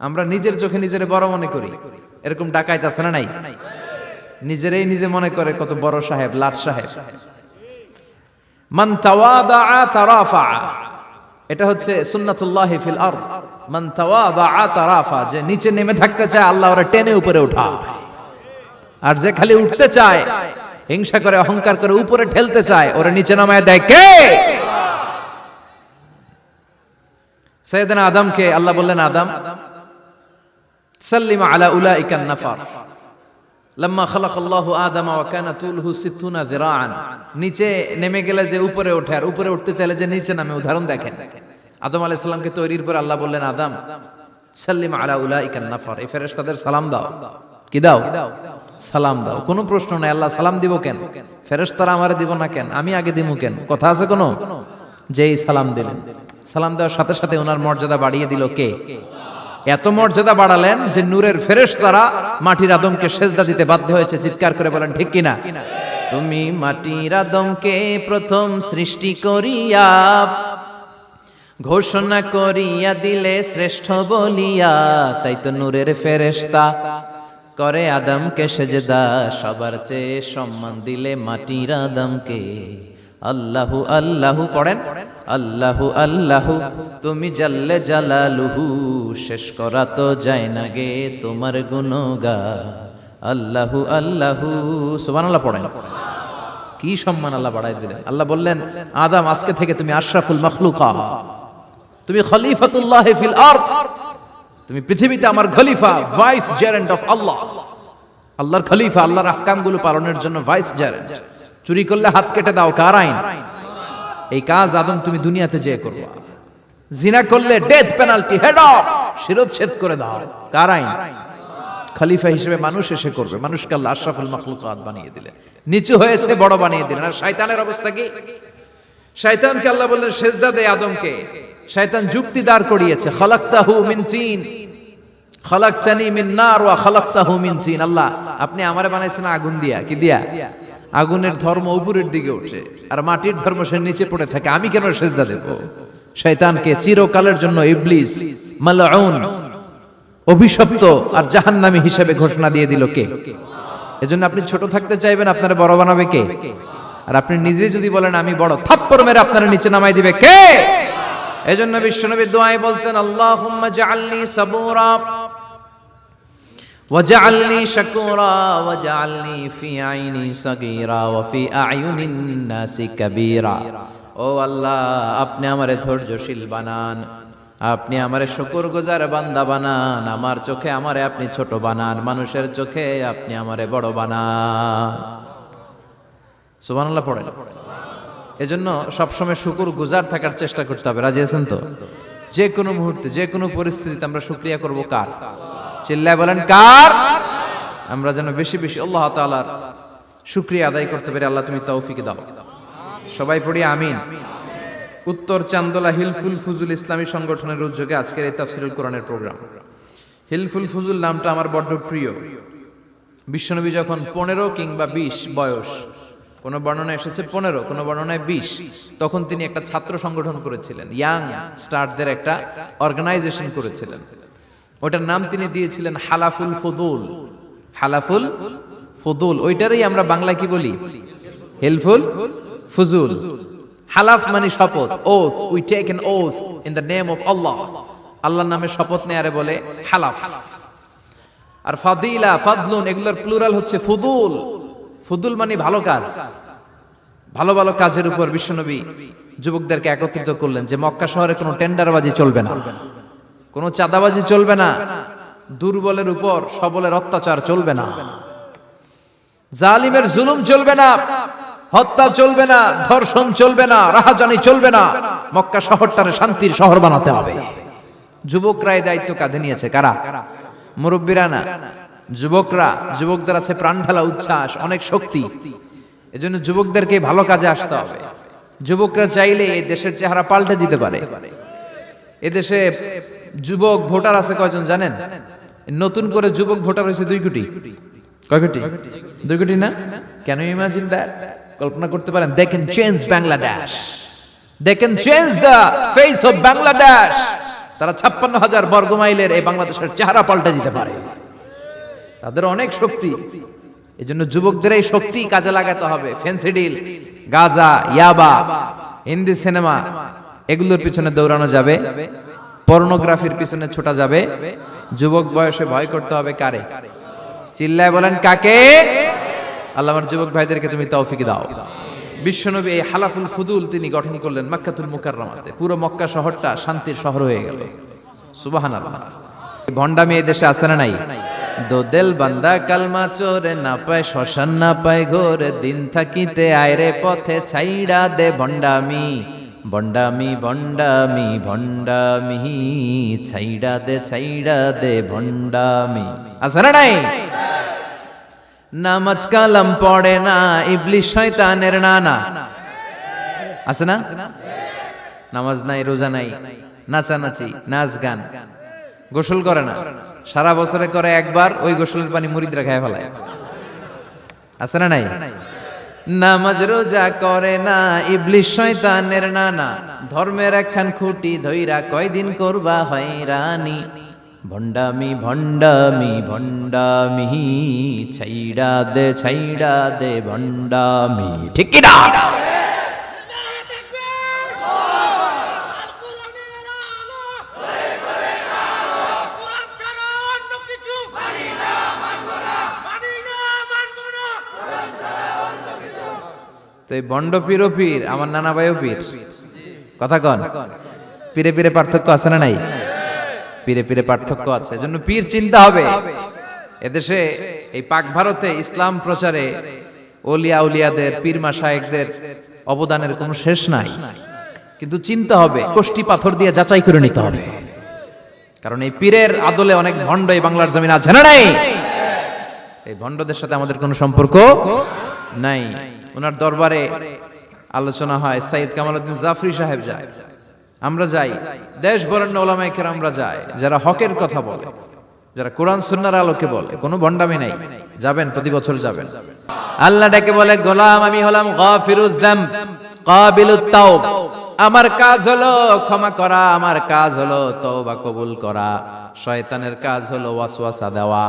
আমরা নিজের চোখে নিজের বড় মনে করি, এরকম ডাকাইত আছে না নাই? নিজেরাই নিজে মনে করে কত বড় সাহেব, লাট সাহেব। মান তাওয়াদা তারাফা, এটা হচ্ছে সুন্নাতুল্লাহি ফিল আরদ। মান তাওয়াদা তারাফা, যে নিচে নেমে থাকতে চায় আল্লাহ ওরা টেনে উপরে উঠায়, আর যে খালি উঠতে চায়, হিংসা করে অহংকার করে উপরে ঠেলতে চায়, ওরা নিচে নামায় দেয় কে? সাইয়েদনা আদমকে আল্লাহ বললেন, আদম সাল্লিমা আলা উলাইকান নাফার লাম্মা খালাকাল্লাহু আদামা ওয়া কানা তুলহু 60 যিরাআন। নিচে নেমে গেলে যে উপরে ওঠে, আর উপরে উঠতে চাইলে যে নিচে নামে। উদাহরণ দেখেন, আদম আলাইহিস সালামকে তৈরির পর আল্লাহ বললেন, আদম সাল্লিমা আলা উলাইকান নাফার, এই ফেরেশতাদের সালাম দাও। কি দাও? সালাম দাও। কোনো প্রশ্ন নাই, আল্লাহ সালাম দিব কেন? ফেরেশতারা আমারে দিব না কেন? আমি আগে দিব কেন? কথা আছে কোনো? যেই সালাম দিলেন, সালাম দেওয়ার সাথে সাথে ওনার মর্যাদা বাড়িয়ে দিল কে? এত মর্যাদা বাড়ালেন যে নূরের ফেরেশতারা মাটির আদমকে সেজদা দিতে বাধ্য হয়েছে। চিৎকার করে বলেন ঠিক কিনা? তুমি মাটির আদমকে প্রথম সৃষ্টি করিয়া ঘোষণা করিয়া দিলে শ্রেষ্ঠ বলিয়া, তাই তো নূরের ফেরেশতা করে আদমকে সেজদা। সবার চেয়ে সম্মান দিলে মাটির আদমকে। আল্লাহু আল্লাহু পড়েন, আল্লাহু আল্লাহু তুমি জাল্লে জালালুহু, শেষ করা তো যায় না গে তোমার গুণগান। আল্লাহু আল্লাহু, সুবহানাল্লাহ পড়েন। কি সম্মান আল্লাহ বাড়াই দিলেন। আল্লাহ বললেন, আদম আজকে থেকে তুমি আশরাফুল মাখলুকাত, তুমি খলিফাতুল্লাহ ফিল আরদ, তুমি পৃথিবীতে আমার খলিফা, ভাইস জেরেন্ট অফ আল্লাহ। আল্লাহর খলিফা, আল্লাহর আহকামগুলো পালনের জন্য ভাইস জেরেন্ট। চুরি করলে হাত কেটে দাও, কার আইন? এই কাজ আদম তুমি দুনিয়াতে যেয়ে করবা। জিনা করলে ডেথ পেনাল্টি, হেড অফ, শিরচ্ছেদ করে দাও, কার আইন? খলিফা হিসেবে মানুষ এসে করবে। মানুষকে আল্লাহ আশরাফুল মাখলুকাত বানিয়ে দিলেন, নিচু হয়েছে বড় বানিয়ে দিলেন। আর শয়তানের অবস্থা কি? শয়তানকে আল্লাহ বললেন সেজদা দে আদমকে। শয়তান যুক্তি দাঁড় করিয়েছে, খালাকতাহু মিন তিন খালাকতানি মিন নার ওয়া খালাকতাহু মিন তিন। আল্লাহ আপনি আমারে বানাইছেন আগুন দিয়া। কি দিয়া? আগুনের ধর্ম উপরের দিকে উঠে, আর মাটির ধর্ম সে নিচে পড়ে থাকে, আমি কেন সেজদা দেব? শয়তানকে চিরকালের জন্য ইবলিস মালউন, অভিশপ্ত আর জাহান্নামী হিসেবে ঘোষণা দিয়ে দিল কে? এজন্য আপনি ছোট থাকতে চাইবেন, আপনারা বড় বানাবে কে? আর আপনি নিজে যদি বলেন আমি বড়, থাপ্পড় মেরে আপনারা নিচে নামাই দিবে কে? এজন্য বিশ্বনবী দোয়ায় বলতেন, আল্লাহুম্মা জাআলনি সাবুরা ওয়াজআলনি শাকুরা ওয়াজআলনি ফি আইনি সাগীরা ওয়া ফি আ'য়ুনিন নাসি কাবীরা। ও আল্লাহ, আপনি আমারে ধৈর্যশীল বানান, আপনি আমারে শুকরগুজার বান্দা বানান, আমার চোখে আমারে আপনি ছোট বানান, মানুষের চোখে আপনি আমারে বড় বানান। সুবহানাল্লাহ পড়েন। এজন্য সবসময় শুকরগুজার থাকার চেষ্টা করতে হবে। রাজি আছেন তো? যে কোনো মুহূর্তে, যে কোনো পরিস্থিতিতে আমরা শুকরিয়া করব কার? চিল্লায় বলেন কার? আমরা যেন বেশি বেশি আল্লাহ তাআলার শুকরিয়া আদায় করতে পারি। আল্লাহ তুমি তৌফিক দাও। সবাই পড়ি আমিন। উত্তর চান্দোলা হিলফুল ফুজুল ইসলামী সংগঠনের উদ্যোগে আজকের এই তাফসীরুল কোরআনের প্রোগ্রাম। হিলফুল ফুজুল নামটা আমার বড্ড প্রিয়। বিশ্বনবী যখন 15 কিংবা 20 বয়স, কোন বর্ণনায় এসেছে 15, কোন বর্ণনায় 20, তখন তিনি একটা ছাত্র সংগঠন করেছিলেন, ইয়াং স্টারদের একটা অর্গানাইজেশন করেছিলেন। ওটার নাম তিনি দিয়েছিলেন হালাফুল ফুদুল। হালাফুল ফুদুল, ওইটারই আমরা বাংলায় কি বলি? হিলফুল ফুজুল। হালাফ মানে শপথ, oath, we take an oath in the name of Allah. আল্লাহর নামে শপথ নেয়ারে বলে হালাফ। আর ফাদিলা, ফাদলুন, এগুলোর প্লুরাল হচ্ছে ফুদুল। ফুদুল মানে ভালো কাজ। ভালো ভালো কাজের উপর বিশ্বনবী যুবকদেরকে একত্রিত করলেন যে মক্কা শহরে কোনো টেন্ডারবাজি চলবে না, কোনো চাঁদাবাজি চলবে না, দুর্বলের উপর সবলের অত্যাচার চলবে না, জালিমের জুলুম চলবে না, হত্যা চলবে না, ধর্ষণ চলবে না, রাহাজানি চলবে না। মক্কা শহরটারে শান্তির শহর বানাতে হবে। যুবকরা এই দায়িত্ব কাঁধে নিয়েছে। কারা? মুরব্বীরা না, যুবকরা। যুবকদের আছে প্রাণ ঢালা উচ্ছ্বাস, অনেক শক্তি। এজন্য যুবকদেরকে ভালো কাজে আসতে হবে। যুবকরা চাইলে এই দেশের চেহারা পাল্টে দিতে পারে। এদেশে যুবক ভোটার আছে কয়জন জানেন? নতুন করে যুবক ভোটার হয়েছে 2 কোটি। কয় কোটি? 2 কোটি না? Can you imagine that? কল্পনা করতে পারেন? They can change Bangladesh, they can change the face of Bangladesh. তারা 56,000 বর্গ মাইলের এই বাংলাদেশের চেহারা পাল্টে দিতে পারে। তাদের অনেক শক্তি। এই জন্য যুবকদের এই শক্তি কাজে লাগাতে হবে। ফেন্সিডিল, গাঁজা, ইয়াবা, হিন্দি সিনেমা এগুলোর পিছনে দৌড়ানো যাবে, পর্নোগ্রাফির পিছনে ছোটা যাবে। যুবক বয়সে ভয় করতে হবে কারে? চিল্লায় বলেন কাকে? আল্লাহ আমার যুবক ভাইদেরকে তুমি তৌফিক দাও। বিশ্বনবী এই হালাফুল ফুদুল তিনি গঠন করলেন মক্কাতুল মুকাররমাতে। পুরো মক্কা শহরটা শান্তির শহর হয়ে গেল। সুবহানাল্লাহ। ভণ্ডামি এই দেশে আছে না নাই? দো দিল বান্দা কালমা চোরে, না পায় শ্মশান না পায় ঘোর, দিন থাকিতে আয়রে পথে ছাইড়া দে ভণ্ডামি। ভণ্ডামি ভণ্ডামি ভণ্ডামি, ছাইড়া দে ভণ্ডামি। আছে না নাই? নামাজ কালাম পড়ে না, ইবলিশ শয়তানের নানা। আছে না? নামাজ নাই, রোজা নাই, নাচানাচি, নাচ গান, গোসল করে না, সারা বছরে করে একবার, ওই গোসলের পানি মুরিদরা খেয়ে ফেলায়। আছে না নাই? নামাজ রোজা করে না, ইবলিশ শয়তানের নানা, ধর্মের একখান খুঁটি ধইরা কয়দিন করবা হয়রানি। ভণ্ডামি ভণ্ডামি ভণ্ডামি, ছাইড়া দে ভণ্ডামি। ঠিক কি না? তো এই ভণ্ড পীরও পীর, আমার নানা ভাইও পীর। কথা কন, পীরে পীরে পার্থক্য আছে না নাই? পীরে পীরে পার্থক্য আছে। এজন্য পীর চিন্তা হবে। এদেশে এই পাক ভারতে ইসলাম প্রচারে ওলিয়া উলিয়াদের, পীর মাশায়েখদের অবদানের কোনো শেষ নাই। কিন্তু চিন্তা হবে, কষ্টি পাথর দিয়ে যাচাই করে নিতে হবে। কারণ এই পীরের আদলে অনেক ভণ্ড এই বাংলার জমিন আছে না নাই? এই ভণ্ডদের সাথে আমাদের কোনো সম্পর্ক নাই। ওনার দরবারে আলোচনা হয়, সাইয়্যিদ কামালউদ্দিন জাফরি সাহেব যায়, আমরা যাই, দেশ বরেণ্য ওলামায়ে কেরামরা যায়, যারা হকের কথা বলে, যারা কোরআন সুন্নাহর আলোকে বলে, কোনো ভণ্ডামি নাই। যাবেন, প্রতি বছর যাবেন। আল্লাহ ডেকে বলে, গোলাম আমি হলাম গাফিরুয যামব কাবিলুত তাওব। আমার কাজ হলো ক্ষমা করা, আমার কাজ হলো তওবা কবুল করা। শয়তানের কাজ হলো ওয়াসওয়াসা দেওয়া,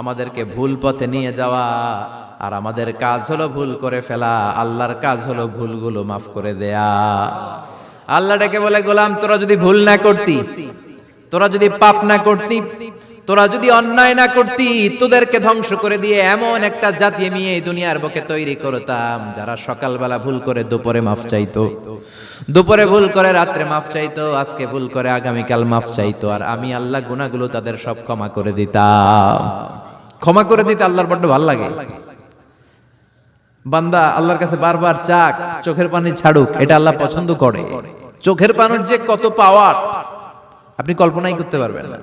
আমাদেরকে ভুল পথে নিয়ে যাওয়া। আর আমাদের কাজ হলো ভুল করে ফেলা, আল্লাহর কাজ হলো ভুলগুলো মাফ করে দেয়া। আল্লাহ ডেকে বলে, গোলাম তোরা যদি ভুল না করতি, তোরা যদি পাপ না করতি, তোরা যদি অন্যায় না করতি, তোদেরকে ধ্বংস করে দিয়ে এমন একটা জাতি আমি এই দুনিয়ার বুকে তৈরি করতাম, যারা সকালবেলা ভুল করে দুপুরে মাফ চাইতো, দুপুরে ভুল করে রাত্রে মাফ চাইতো, আজকে ভুল করে আগামীকাল মাফ চাইতো। আর আমি আল্লাহ গুনাহগুলো তাদের সব ক্ষমা করে দিতাম। ক্ষমা করে দিতে আল্লাহর বড্ড ভালো লাগে। বান্দা আল্লাহর কাছে বারবার চাক, চোখের পানি ছাড়ুক, এটা আল্লাহ পছন্দ করে। চোখের পানির যে কত পাওয়ার আপনি কল্পনাই করতে পারবেন না।